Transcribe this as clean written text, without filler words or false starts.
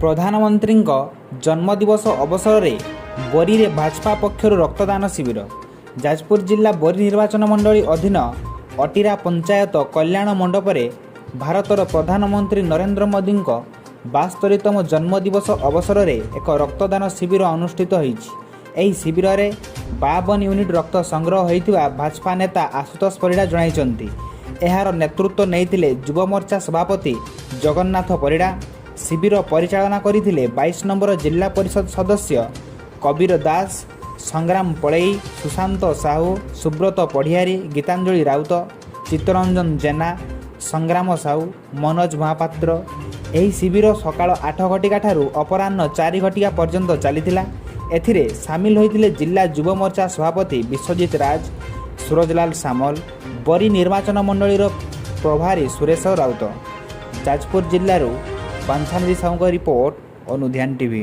प्रधानमंत्री जन्मदिवस अवसर में बोरी रे भाजपा पक्षर रक्तदान शिविर। जाजपुर जिला बोरी निर्वाचन मंडली अधीन अटीरा पंचायत कल्याण मंडपरे भारतर प्रधानमंत्री नरेंद्र मोदी 72तम जन्मदिवस अवसर में एक रक्तदान शिविर अनुष्ठित होई। शिविर में 52 यूनिट रक्त संग्रह होता भाजपा नेता आशुतोष परिड़ा जणाइछन्ति। एहार नेतृत्व नैथिले युव मोर्चा सभापति जगन्नाथ परिड़ा। शिविर परिचालना करथिले 22 नंबर जिला परिषद सदस्य कबीर दास, संग्राम पड़ई, सुशांत साहू, सुब्रत पढ़ियारी, गीतांजलि राउत, चित्तरंजन जेना, संग्राम साहू, मनोज महापात्र। एही शिविर सकाळ 8 घटिका ठारू अपराह्न 4 घटिका पर्यंत चलीथिला। एथिरे सामिल होइथिले जिला युव मोर्चा सभापति विश्वजित राज, सूरजलाल सामल, बोरी निर्वाचन मंडलीर प्रभारी सुरेश राउत। जाजपुर जिल्लारू बांछानदी साहूଙ୍କ रिपोर्ट, अनुध्यान टीवी।